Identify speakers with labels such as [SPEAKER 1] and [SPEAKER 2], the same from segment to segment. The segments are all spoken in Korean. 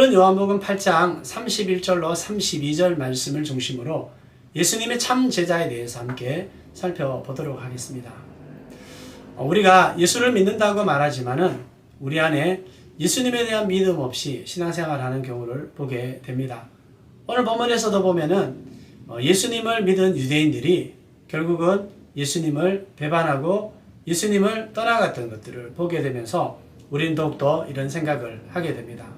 [SPEAKER 1] 오늘은 요한복음 8장 31절로 32절 말씀을 중심으로 예수님의 참 제자에 대해서 함께 살펴보도록 하겠습니다. 우리가 예수를 믿는다고 말하지만은 우리 안에 예수님에 대한 믿음 없이 신앙생활하는 경우를 보게 됩니다. 오늘 본문에서도 보면은 예수님을 믿은 유대인들이 결국은 예수님을 배반하고 예수님을 떠나갔던 것들을 보게 되면서 우리는 더욱더 이런 생각을 하게 됩니다.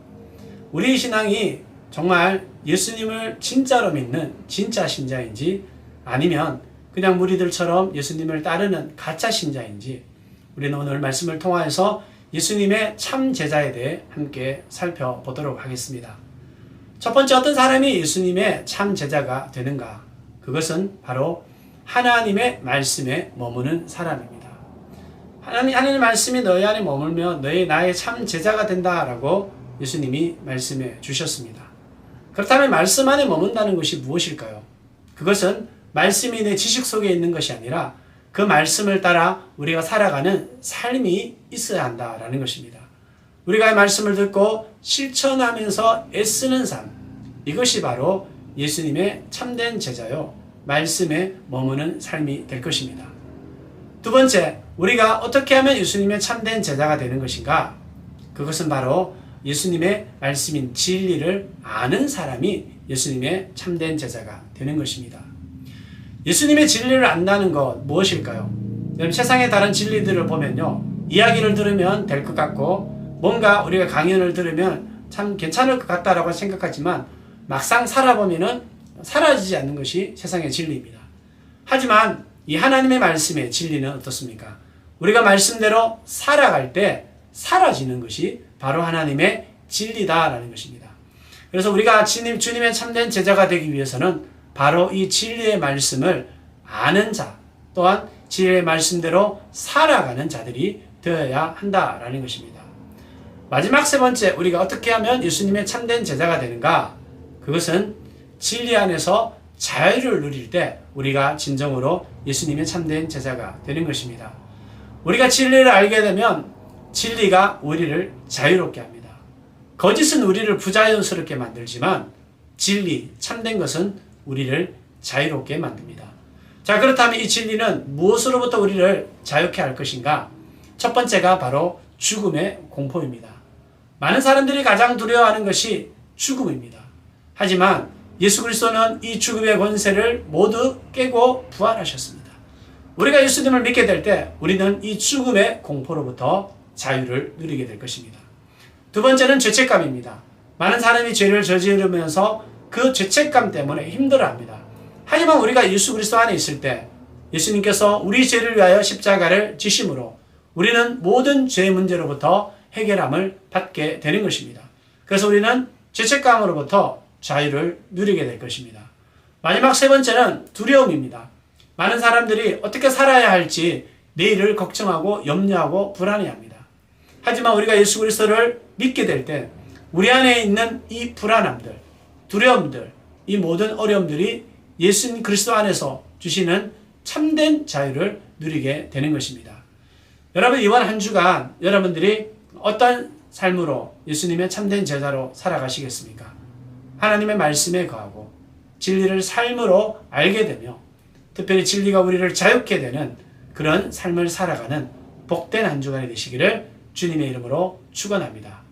[SPEAKER 1] 우리 신앙이 정말 예수님을 진짜로 믿는 진짜 신자인지 아니면 그냥 무리들처럼 예수님을 따르는 가짜 신자인지 우리는 오늘 말씀을 통하여서 예수님의 참 제자에 대해 함께 살펴보도록 하겠습니다. 첫 번째, 어떤 사람이 예수님의 참 제자가 되는가? 그것은 바로 하나님의 말씀에 머무는 사람입니다. 하나님의 말씀이 너희 안에 머물면 나의 참 제자가 된다라고 예수님이 말씀해 주셨습니다. 그렇다면 말씀 안에 머문다는 것이 무엇일까요? 그것은 말씀이 내 지식 속에 있는 것이 아니라 그 말씀을 따라 우리가 살아가는 삶이 있어야 한다라는 것입니다. 우리가 말씀을 듣고 실천하면서 애쓰는 삶, 이것이 바로 예수님의 참된 제자요, 말씀에 머무는 삶이 될 것입니다. 두 번째, 우리가 어떻게 하면 예수님의 참된 제자가 되는 것인가? 그것은 바로 예수님의 말씀인 진리를 아는 사람이 예수님의 참된 제자가 되는 것입니다. 예수님의 진리를 안다는 것 무엇일까요? 세상의 다른 진리들을 보면요, 이야기를 들으면 될 것 같고 뭔가 우리가 강연을 들으면 참 괜찮을 것 같다라고 생각하지만 막상 살아보면은 사라지지 않는 것이 세상의 진리입니다. 하지만 이 하나님의 말씀의 진리는 어떻습니까? 우리가 말씀대로 살아갈 때 사라지는 것이 바로 하나님의 진리다라는 것입니다. 그래서 우리가 주님의 참된 제자가 되기 위해서는 바로 이 진리의 말씀을 아는 자, 또한 진리의 말씀대로 살아가는 자들이 되어야 한다라는 것입니다. 마지막 세 번째, 우리가 어떻게 하면 예수님의 참된 제자가 되는가? 그것은 진리 안에서 자유를 누릴 때 우리가 진정으로 예수님의 참된 제자가 되는 것입니다. 우리가 진리를 알게 되면 진리가 우리를 자유롭게 합니다. 거짓은 우리를 부자연스럽게 만들지만 진리, 참된 것은 우리를 자유롭게 만듭니다. 자, 그렇다면 이 진리는 무엇으로부터 우리를 자유케 할 것인가? 첫 번째가 바로 죽음의 공포입니다. 많은 사람들이 가장 두려워하는 것이 죽음입니다. 하지만 예수 그리스도는 이 죽음의 권세를 모두 깨고 부활하셨습니다. 우리가 예수님을 믿게 될 때 우리는 이 죽음의 공포로부터 자유를 누리게 될 것입니다. 두 번째는 죄책감입니다. 많은 사람이 죄를 저지르면서 그 죄책감 때문에 힘들어합니다. 하지만 우리가 예수 그리스도 안에 있을 때 예수님께서 우리 죄를 위하여 십자가를 지심으로 우리는 모든 죄 문제로부터 해결함을 받게 되는 것입니다. 그래서 우리는 죄책감으로부터 자유를 누리게 될 것입니다. 마지막 세 번째는 두려움입니다. 많은 사람들이 어떻게 살아야 할지 내일을 걱정하고 염려하고 불안해합니다. 하지만 우리가 예수 그리스도를 믿게 될 때 우리 안에 있는 이 불안함들, 두려움들, 이 모든 어려움들이 예수 그리스도 안에서 주시는 참된 자유를 누리게 되는 것입니다. 여러분, 이번 한 주간 여러분들이 어떤 삶으로 예수님의 참된 제자로 살아가시겠습니까? 하나님의 말씀에 거하고 진리를 삶으로 알게 되며 특별히 진리가 우리를 자유케 되는 그런 삶을 살아가는 복된 한 주간이 되시기를 주님의 이름으로 축원합니다.